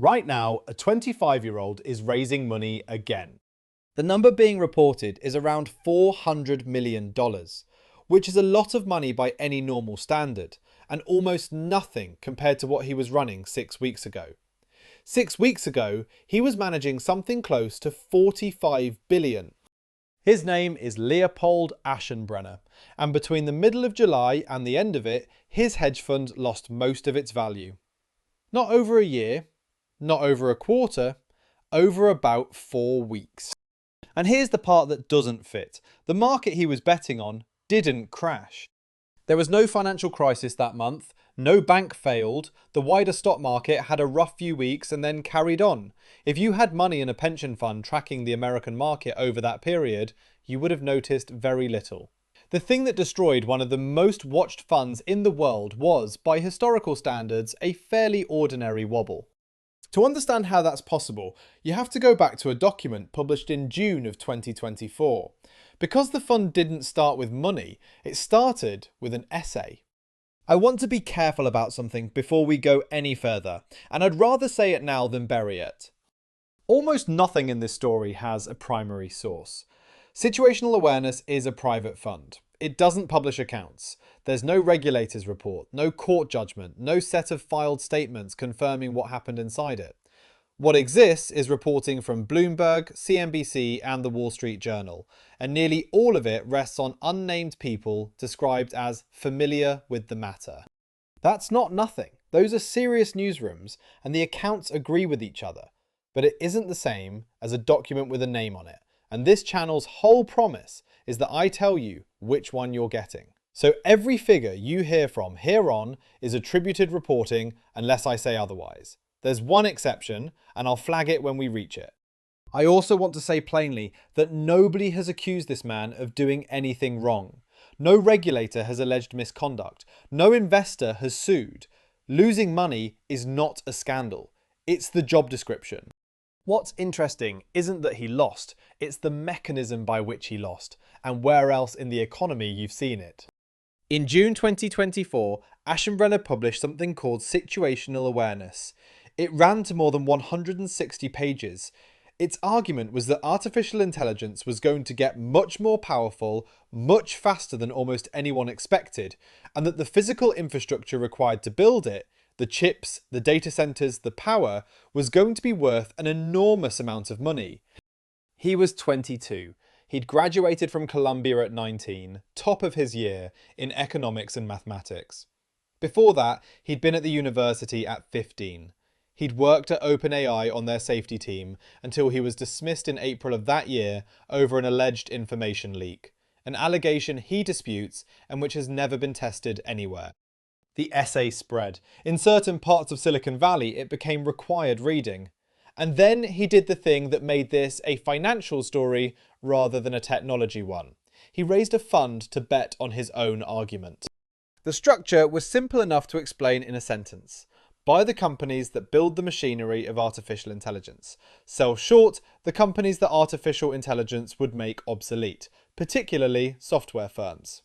Right now, a 25-year-old is raising money again. The number being reported is around $400 million, which is a lot of money by any normal standard, and almost nothing compared to what he was running 6 weeks ago. 6 weeks ago, he was managing something close to 45 billion. His name is Leopold Aschenbrenner, and between the middle of July and the end of it, his hedge fund lost most of its value. Not over a year, not over a quarter, over about 4 weeks. And here's the part that doesn't fit. The market he was betting on didn't crash. There was no financial crisis that month, no bank failed, the wider stock market had a rough few weeks and then carried on. If you had money in a pension fund tracking the American market over that period, you would have noticed very little. The thing that destroyed one of the most watched funds in the world was, by historical standards, a fairly ordinary wobble. To understand how that's possible, you have to go back to a document published in June of 2024. Because the fund didn't start with money, it started with an essay. I want to be careful about something before we go any further, and I'd rather say it now than bury it. Almost nothing in this story has a primary source. Situational Awareness is a private fund. It doesn't publish accounts. There's no regulator's report, no court judgment, no set of filed statements confirming what happened inside it. What exists is reporting from Bloomberg, CNBC and the Wall Street Journal, and nearly all of it rests on unnamed people described as familiar with the matter. That's not nothing. Those are serious newsrooms, and the accounts agree with each other. But it isn't the same as a document with a name on it, and this channel's whole promise is that I tell you which one you're getting. So every figure you hear from here on is attributed reporting unless I say otherwise. There's one exception, and I'll flag it when we reach it. I also want to say plainly that nobody has accused this man of doing anything wrong. No regulator has alleged misconduct. No investor has sued. Losing money is not a scandal. It's the job description. What's interesting isn't that he lost, it's the mechanism by which he lost, and where else in the economy you've seen it. In June 2024, Aschenbrenner published something called Situational Awareness. It ran to more than 160 pages. Its argument was that artificial intelligence was going to get much more powerful, much faster than almost anyone expected, and that the physical infrastructure required to build it, the chips, the data centers, the power, was going to be worth an enormous amount of money. He was 22. He'd graduated from Columbia at 19, top of his year, in economics and mathematics. Before that, he'd been at the university at 15. He'd worked at OpenAI on their safety team until he was dismissed in April of that year over an alleged information leak, an allegation he disputes and which has never been tested anywhere. The essay spread. In certain parts of Silicon Valley, it became required reading. And then he did the thing that made this a financial story rather than a technology one. He raised a fund to bet on his own argument. The structure was simple enough to explain in a sentence. Buy the companies that build the machinery of artificial intelligence. Sell short the companies that artificial intelligence would make obsolete, particularly software firms.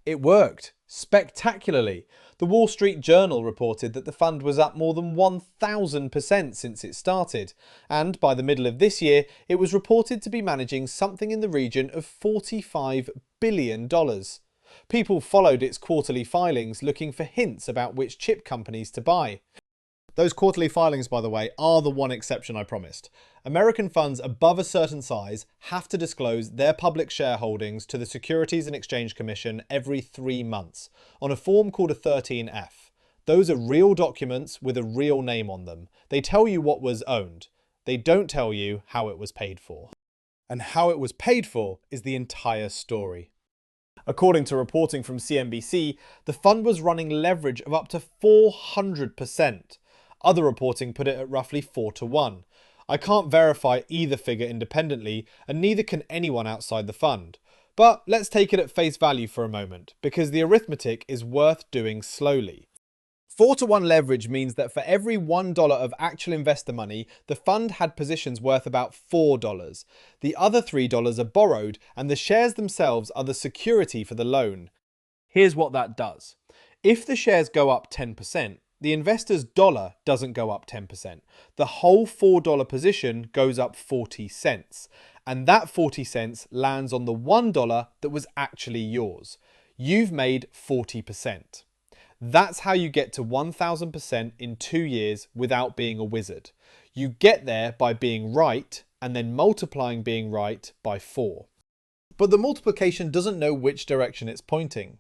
It worked spectacularly. The Wall Street Journal reported that the fund was up more than 1,000% since it started, and by the middle of this year, it was reported to be managing something in the region of $45 billion. People followed its quarterly filings looking for hints about which chip companies to buy. Those quarterly filings, by the way, are the one exception I promised. American funds above a certain size have to disclose their public shareholdings to the Securities and Exchange Commission every 3 months on a form called a 13F. Those are real documents with a real name on them. They tell you what was owned. They don't tell you how it was paid for. And how it was paid for is the entire story. According to reporting from CNBC, the fund was running leverage of up to 400%. Other reporting put it at roughly 4-to-1. I can't verify either figure independently, and neither can anyone outside the fund. But let's take it at face value for a moment, because the arithmetic is worth doing slowly. 4-to-1 leverage means that for every $1 of actual investor money, the fund had positions worth about $4. The other $3 are borrowed, and the shares themselves are the security for the loan. Here's what that does. If the shares go up 10%, the investor's dollar doesn't go up 10%. The whole $4 position goes up 40 cents. And that 40 cents lands on the $1 that was actually yours. You've made 40%. That's how you get to 1000% in 2 years without being a wizard. You get there by being right and then multiplying being right by 4. But the multiplication doesn't know which direction it's pointing.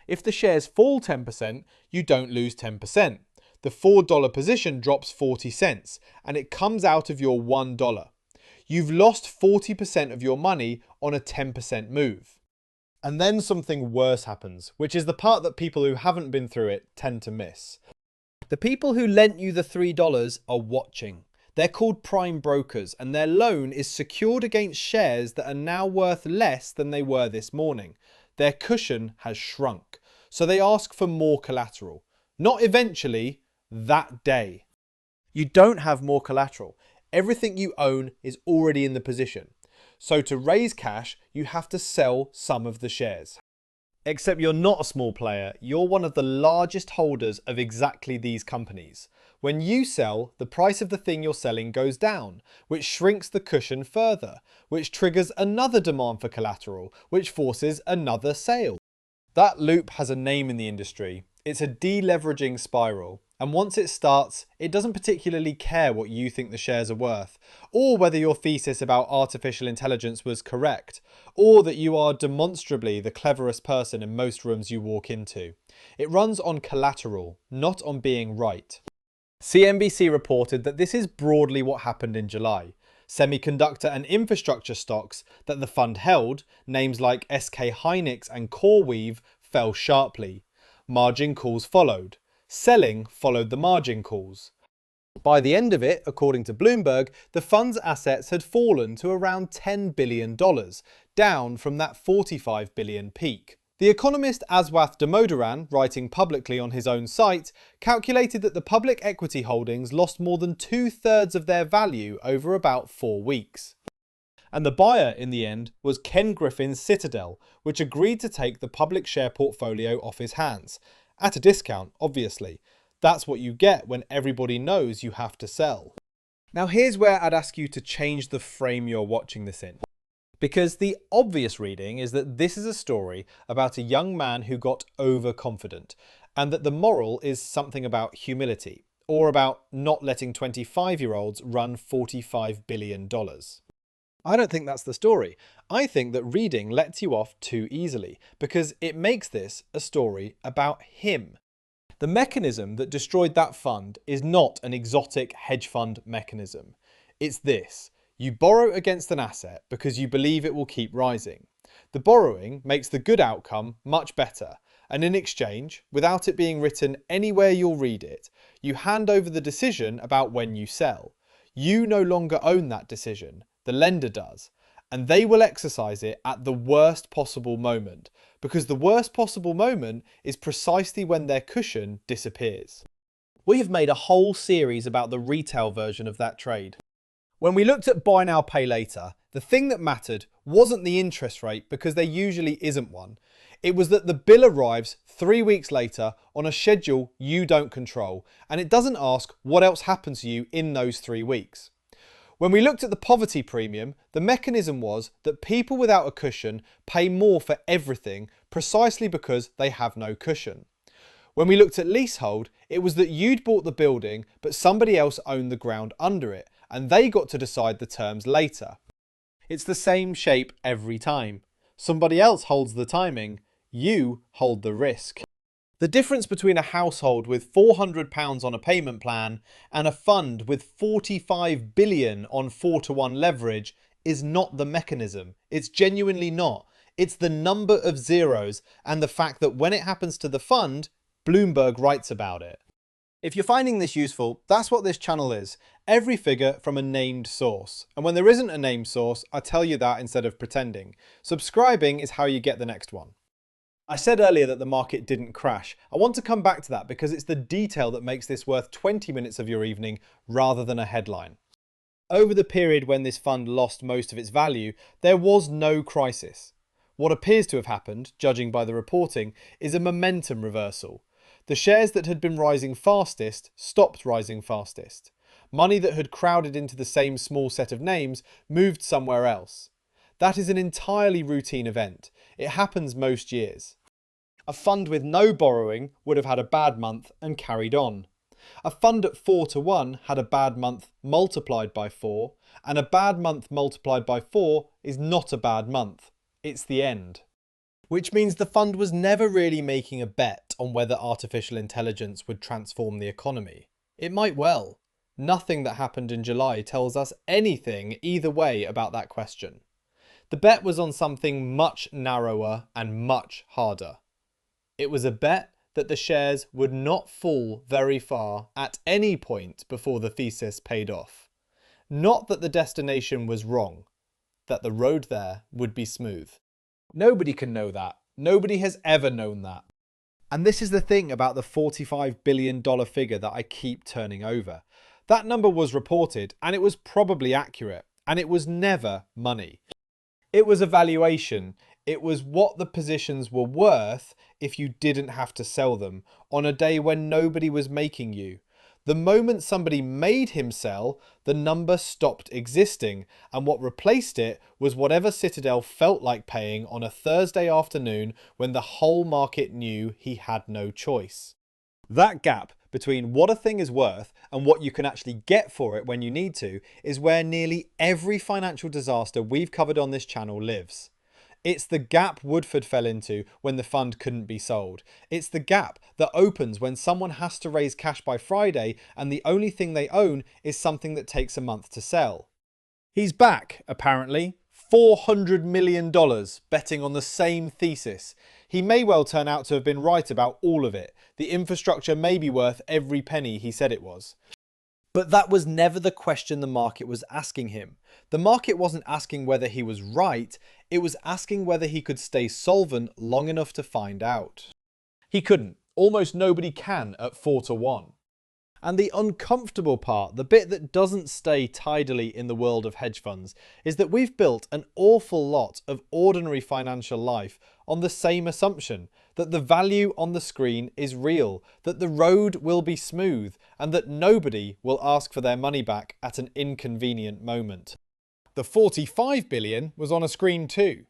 If the shares fall 10%, you don't lose 10%. The $4 position drops 40 cents and it comes out of your $1. You've lost 40% of your money on a 10% move. And then something worse happens, which is the part that people who haven't been through it tend to miss. The people who lent you the $3 are watching. They're called prime brokers and their loan is secured against shares that are now worth less than they were this morning. Their cushion has shrunk, so they ask for more collateral. Not eventually, that day. You don't have more collateral. Everything you own is already in the position. So to raise cash, you have to sell some of the shares. Except you're not a small player, you're one of the largest holders of exactly these companies. When you sell, the price of the thing you're selling goes down, which shrinks the cushion further, which triggers another demand for collateral, which forces another sale. That loop has a name in the industry. It's a deleveraging spiral. And once it starts, it doesn't particularly care what you think the shares are worth, or whether your thesis about artificial intelligence was correct, or that you are demonstrably the cleverest person in most rooms you walk into. It runs on collateral, not on being right. CNBC reported that this is broadly what happened in July. Semiconductor and infrastructure stocks that the fund held, names like SK Hynix and CoreWeave, fell sharply. Margin calls followed. Selling followed the margin calls. By the end of it, according to Bloomberg, the fund's assets had fallen to around $10 billion, down from that $45 billion peak. The economist Aswath Damodaran, writing publicly on his own site, calculated that the public equity holdings lost more than 2/3 of their value over about 4 weeks. And the buyer, in the end, was Ken Griffin's Citadel, which agreed to take the public share portfolio off his hands. At a discount, obviously. That's what you get when everybody knows you have to sell. Now here's where I'd ask you to change the frame you're watching this in. Because the obvious reading is that this is a story about a young man who got overconfident, and that the moral is something about humility, or about not letting 25-year-olds run $45 billion. I don't think that's the story. I think that reading lets you off too easily, because it makes this a story about him. The mechanism that destroyed that fund is not an exotic hedge fund mechanism. It's this. You borrow against an asset because you believe it will keep rising. The borrowing makes the good outcome much better, and in exchange, without it being written anywhere you'll read it, you hand over the decision about when you sell. You no longer own that decision. The lender does, and they will exercise it at the worst possible moment, because the worst possible moment is precisely when their cushion disappears. We have made a whole series about the retail version of that trade. When we looked at buy now, pay later, the thing that mattered wasn't the interest rate, because there usually isn't one. It was that the bill arrives 3 weeks later on a schedule you don't control, and it doesn't ask what else happened to you in those 3 weeks. When we looked at the poverty premium, the mechanism was that people without a cushion pay more for everything precisely because they have no cushion. When we looked at leasehold, it was that you'd bought the building but somebody else owned the ground under it and they got to decide the terms later. It's the same shape every time. Somebody else holds the timing, you hold the risk. The difference between a household with £400 on a payment plan and a fund with $45 billion on 4-to-1 leverage is not the mechanism. It's genuinely not. It's the number of zeros and the fact that when it happens to the fund, Bloomberg writes about it. If you're finding this useful, that's what this channel is. Every figure from a named source. And when there isn't a named source, I tell you that instead of pretending. Subscribing is how you get the next one. I said earlier that the market didn't crash. I want to come back to that because it's the detail that makes this worth 20 minutes of your evening rather than a headline. Over the period when this fund lost most of its value, there was no crisis. What appears to have happened, judging by the reporting, is a momentum reversal. The shares that had been rising fastest stopped rising fastest. Money that had crowded into the same small set of names moved somewhere else. That is an entirely routine event. It happens most years. A fund with no borrowing would have had a bad month and carried on. A fund at 4 to 1 had a bad month multiplied by 4, and a bad month multiplied by 4 is not a bad month. It's the end. Which means the fund was never really making a bet on whether artificial intelligence would transform the economy. It might well. Nothing that happened in July tells us anything either way about that question. The bet was on something much narrower and much harder. It was a bet that the shares would not fall very far at any point before the thesis paid off. Not that the destination was wrong, that the road there would be smooth. Nobody can know that. Nobody has ever known that. And this is the thing about the $45 billion figure that I keep turning over. That number was reported, and it was probably accurate, and it was never money. It was a valuation. It was what the positions were worth if you didn't have to sell them on a day when nobody was making you. The moment somebody made him sell, the number stopped existing, and what replaced it was whatever Citadel felt like paying on a Thursday afternoon when the whole market knew he had no choice. That gap between what a thing is worth and what you can actually get for it when you need to is where nearly every financial disaster we've covered on this channel lives. It's the gap Woodford fell into when the fund couldn't be sold. It's the gap that opens when someone has to raise cash by Friday and the only thing they own is something that takes a month to sell. He's back, apparently. $400 million betting on the same thesis. He may well turn out to have been right about all of it. The infrastructure may be worth every penny he said it was. But that was never the question the market was asking him. The market wasn't asking whether he was right, it was asking whether he could stay solvent long enough to find out. He couldn't. Almost nobody can at 4 to 1. And the uncomfortable part, the bit that doesn't stay tidily in the world of hedge funds, is that we've built an awful lot of ordinary financial life on the same assumption, that the value on the screen is real, that the road will be smooth, and that nobody will ask for their money back at an inconvenient moment. The 45 billion was on a screen too.